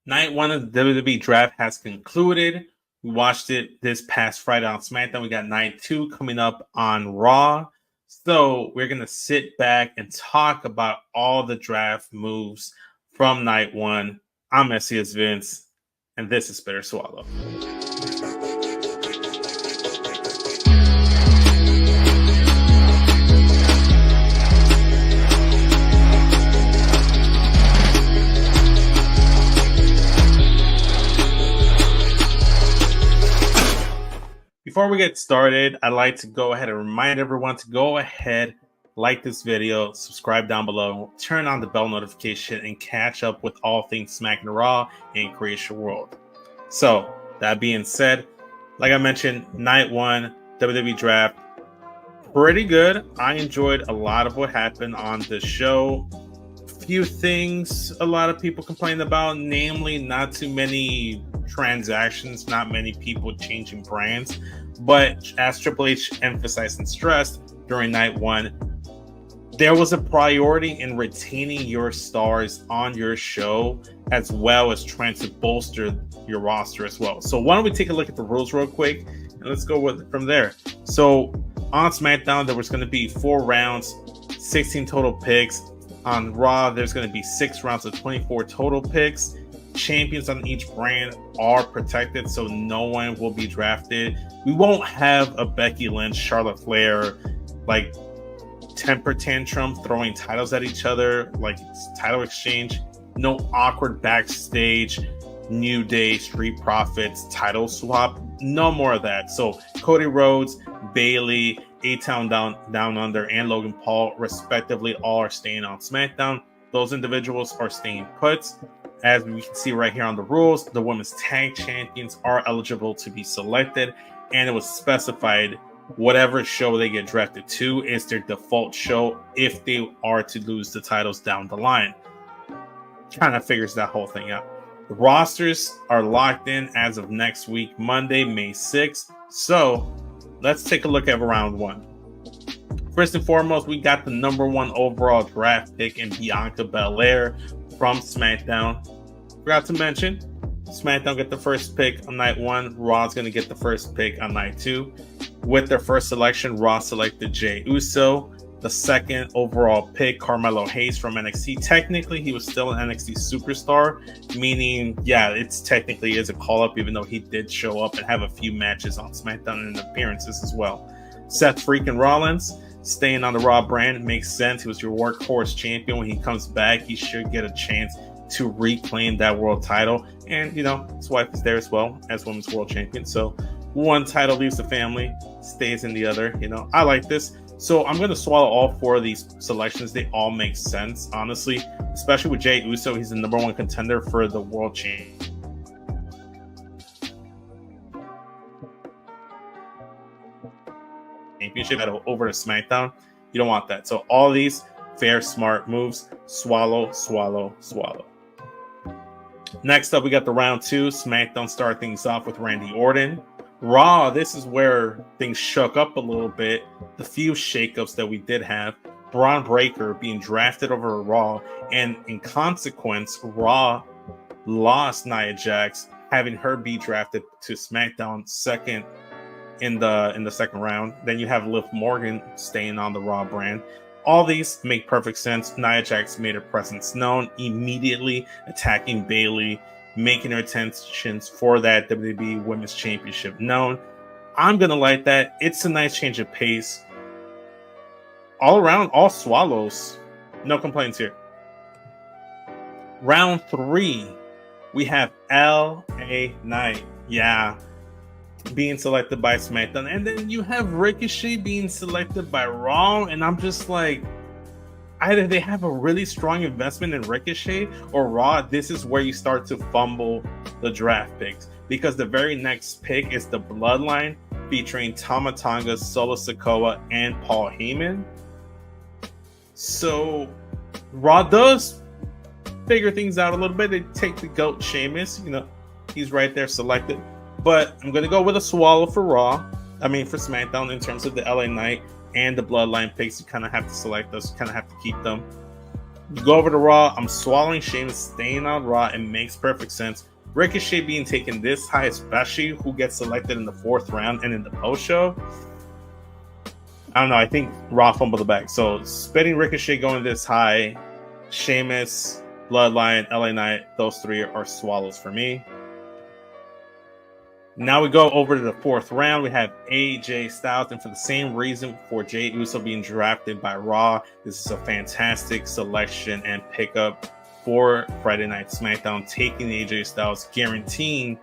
Night one of the WWE Draft has concluded. We watched it this past Friday on SmackDown. We got night two coming up on Raw. So we're going to sit back and talk about all the draft moves from night one. I'm SESvince, and this is Bitter Swallow. Before we get started, I'd like to go ahead and remind everyone to go ahead, like this video, subscribe down below, turn on the bell notification, and catch up with all things Smackin It Raw and Creation World. So, that being said, like I mentioned, night one, WWE Draft, pretty good. I enjoyed a lot of what happened on the show. Few things a lot of people complained about, namely not too many transactions, not many people changing brands. But as Triple H emphasized and stressed during night one, there was a priority in retaining your stars on your show as well as trying to bolster your roster as well. So why don't we take a look at the rules real quick and let's go with from there. So on SmackDown, there was going to be 4 rounds, 16 total picks. On Raw, there's going to be 6 rounds of 24 total picks. Champions on each brand are protected, so no one will be drafted. We won't have a Becky Lynch, Charlotte Flair, like temper tantrum throwing titles at each other, like it's title exchange. No awkward backstage, New Day, Street Profits, title swap. No more of that. So Cody Rhodes, Bayley, A-Town Down Under, and Logan Paul, respectively, all are staying on SmackDown. Those individuals are staying put. As we can see right here on the rules, the women's tag champions are eligible to be selected, and it was specified whatever show they get drafted to is their default show if they are to lose the titles down the line. Kind of figures that whole thing out. The rosters are locked in as of next week, Monday, May 6th. So let's take a look at round one. First and foremost, we got the number 1 overall draft pick in Bianca Belair from SmackDown. Forgot to mention, SmackDown get the first pick on night 1. Raw's going to get the first pick on night 2. With their first selection, Raw selected Jey Uso. The second overall pick, Carmelo Hayes from NXT. Technically, he was still an NXT superstar, meaning, yeah, it's technically is a call-up, even though he did show up and have a few matches on SmackDown and appearances as well. Seth freaking Rollins, staying on the Raw brand, makes sense. He was your workhorse champion. When he comes back, he should get a chance to reclaim that world title. And, you know, his wife is there as well as women's world champion. So one title leaves the family, stays in the other. You know, I like this. So I'm going to swallow all 4 of these selections. They all make sense, honestly, especially with Jey Uso. He's the number 1 contender for the world championship over to SmackDown. You don't want that. So all these fair, smart moves. Swallow, swallow, swallow. Next up, we got the round 2. SmackDown start things off with Randy Orton. Raw, this is where things shook up a little bit. The few shakeups that we did have. Braun Breaker being drafted over Raw, and in consequence, Raw lost Nia Jax, having her be drafted to SmackDown second in the second round. Then you have Liv Morgan staying on the Raw brand. All these make perfect sense. Nia Jax made her presence known, immediately attacking Bayley, making her intentions for that WWE Women's Championship known. I'm gonna like that. It's a nice change of pace. All around, all swallows. No complaints here. Round 3, we have LA Knight. Yeah. Being selected by SmackDown, and then you have Ricochet being selected by Raw, and I'm just like, either they have a really strong investment in Ricochet, or Raw, this is where you start to fumble the draft picks, because the very next pick is the Bloodline featuring Tama Tonga, Solo Sikoa, and Paul Heyman. So Raw does figure things out a little bit. They take the GOAT Sheamus, you know, he's right there selected. But I'm going to go with a swallow for Raw. I mean, for SmackDown, in terms of the LA Knight and the Bloodline picks, you kind of have to select those. You kind of have to keep them. You go over to Raw. I'm swallowing Sheamus, staying on Raw. It makes perfect sense. Ricochet being taken this high, especially who gets selected in the 4th round and in the post show. I don't know. I think Raw fumbled the bag. So spitting Ricochet going this high, Sheamus, Bloodline, LA Knight, those 3 are swallows for me. Now we go over to the 4th round. We have AJ Styles, and for the same reason for Jey Uso being drafted by Raw, this is a fantastic selection and pickup for Friday Night SmackDown, taking AJ Styles, guaranteeing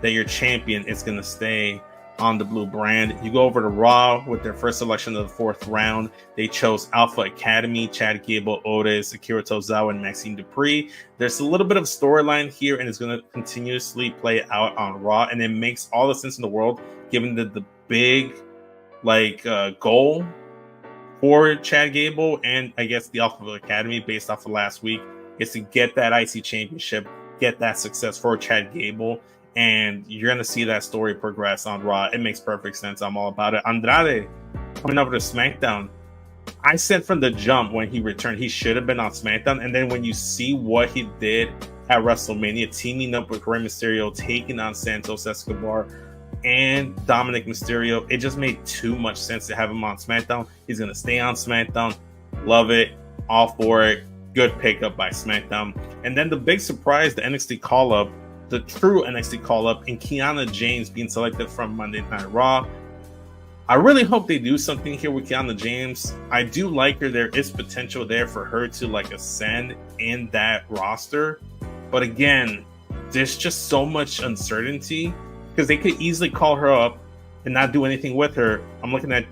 that your champion is going to stay on the blue brand. You go over to Raw with their first selection of the 4th round. They chose Alpha Academy, Chad Gable, Otis, Akira Tozawa, and Maxine Dupree. There's a little bit of storyline here, and it's going to continuously play out on Raw, and it makes all the sense in the world, given that the big goal for Chad Gable and I guess the Alpha Academy, based off of last week, is to get that IC championship, get that success for Chad Gable. And you're going to see that story progress on Raw. It makes perfect sense. I'm all about it. Andrade coming over to SmackDown. I said from the jump when he returned, he should have been on SmackDown. And then when you see what he did at WrestleMania, teaming up with Rey Mysterio, taking on Santos Escobar and Dominic Mysterio, it just made too much sense to have him on SmackDown. He's going to stay on SmackDown. Love it. All for it. Good pickup by SmackDown. And then the big surprise, the NXT call-up, the true NXT call-up, and Kiana James being selected from Monday Night Raw. I really hope they do something here with Kiana James. I do like her. There is potential there for her to ascend in that roster. But again, there's just so much uncertainty because they could easily call her up and not do anything with her. I'm looking at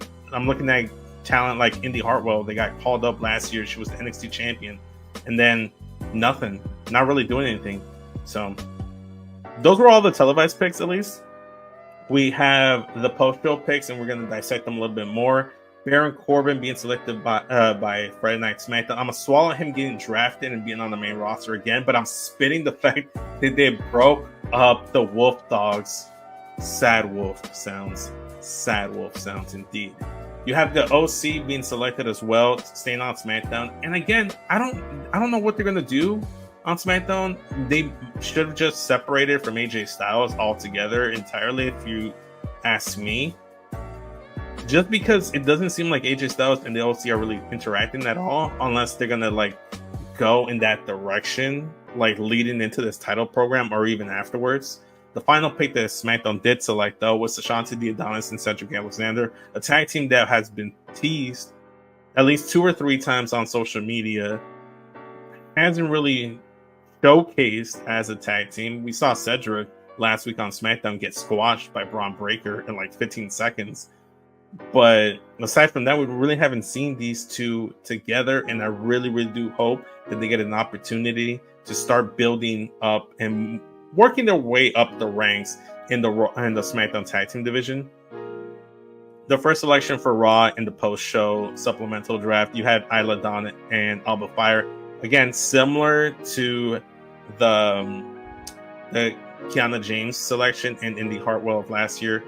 talent like Indy Hartwell. They got called up last year. She was the NXT champion. And then nothing. Not really doing anything. So those were all the televised picks, at least. We have the post-show picks, and we're going to dissect them a little bit more. Baron Corbin being selected by Friday Night SmackDown. I'm going to swallow him getting drafted and being on the main roster again, but I'm spitting the fact that they broke up the Wolf Dogs. Sad wolf sounds. Sad wolf sounds indeed. You have the OC being selected as well, staying on SmackDown. And again, I don't know what they're going to do on SmackDown. They should have just separated from AJ Styles altogether entirely, if you ask me. Just because it doesn't seem like AJ Styles and the OC are really interacting at all, unless they're gonna go in that direction, leading into this title program or even afterwards. The final pick that SmackDown did select, though, was Ashante the Adonis and Cedric Alexander, a tag team that has been teased at least 2 or 3 times on social media. Hasn't really showcased as a tag team. We saw Cedric last week on SmackDown get squashed by Braun Breaker in 15 seconds. But aside from that, we really haven't seen these two together, and I really, really do hope that they get an opportunity to start building up and working their way up the ranks in the SmackDown tag team division. The first selection for Raw in the post-show supplemental draft, you had Isla Dawn and Alba Fire. Again, similar to the Kiana James selection and Indy Hartwell of last year.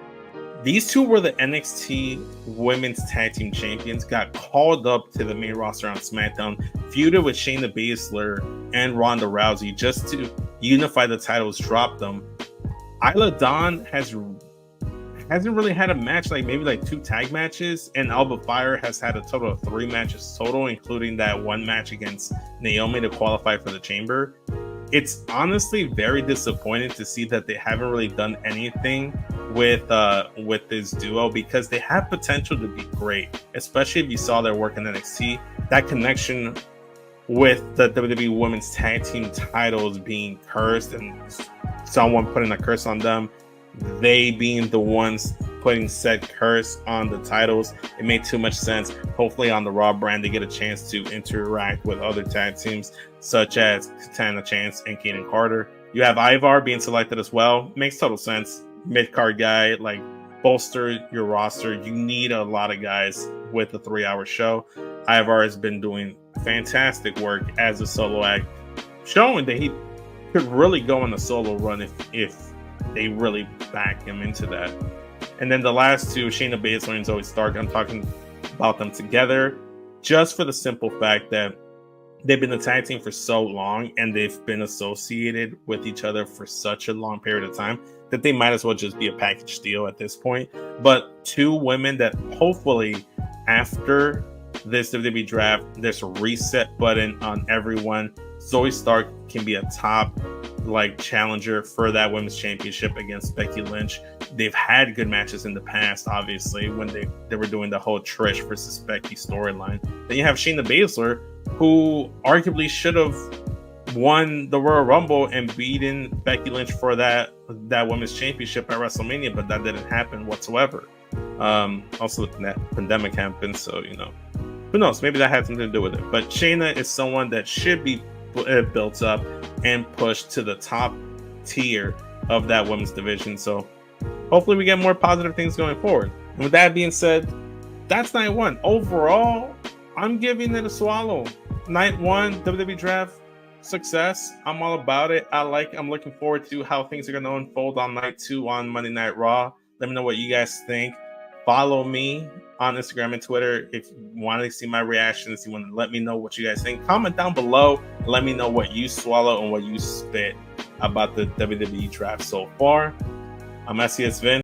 These two were the NXT Women's Tag Team Champions, got called up to the main roster on SmackDown, feuded with Shayna Baszler and Ronda Rousey just to unify the titles, drop them. Isla Dawn hasn't really had a match, maybe 2 tag matches, and Alba Fire has had a total of 3 matches total, including that 1 match against Naomi to qualify for the Chamber. It's honestly very disappointing to see that they haven't really done anything with this duo, because they have potential to be great, especially if you saw their work in NXT. That connection with the WWE Women's Tag Team titles being cursed and someone putting a curse on them, they being the ones putting said curse on the titles, it made too much sense. Hopefully on the Raw brand, they get a chance to interact with other tag teams such as Katana Chance and Kaden Carter. You have Ivar being selected as well. Makes total sense. Mid-card guy, bolster your roster. You need a lot of guys with a 3-hour show. Ivar has been doing fantastic work as a solo act, showing that he could really go on a solo run if they really back him into that. And then the last two, Shayna Baszler and Zoe Stark, I'm talking about them together just for the simple fact that they've been a tag team for so long and they've been associated with each other for such a long period of time that they might as well just be a package deal at this point. But two women that hopefully after this WWE draft, there's a reset button on everyone. Zoe Stark can be a top challenger for that women's championship against Becky Lynch. They've had good matches in the past, obviously, when they were doing the whole Trish versus Becky storyline. Then you have Shayna Baszler, who arguably should have won the Royal Rumble and beaten Becky Lynch for that women's championship at WrestleMania, but that didn't happen whatsoever. Also, the pandemic happened, so who knows? Maybe that had something to do with it. But Shayna is someone that should be built up and pushed to the top tier of that women's division. So hopefully we get more positive things going forward. And with that being said, that's night one. Overall, I'm giving it a swallow. Night one, WWE Draft, success. I'm all about it. I'm looking forward to how things are going to unfold on night two on Monday Night Raw. Let me know what you guys think. Follow me on Instagram and Twitter if you want to see my reactions. You want to let me know what you guys think. Comment down below and let me know what you swallow and what you spit about the WWE Draft so far. I'm SESvince.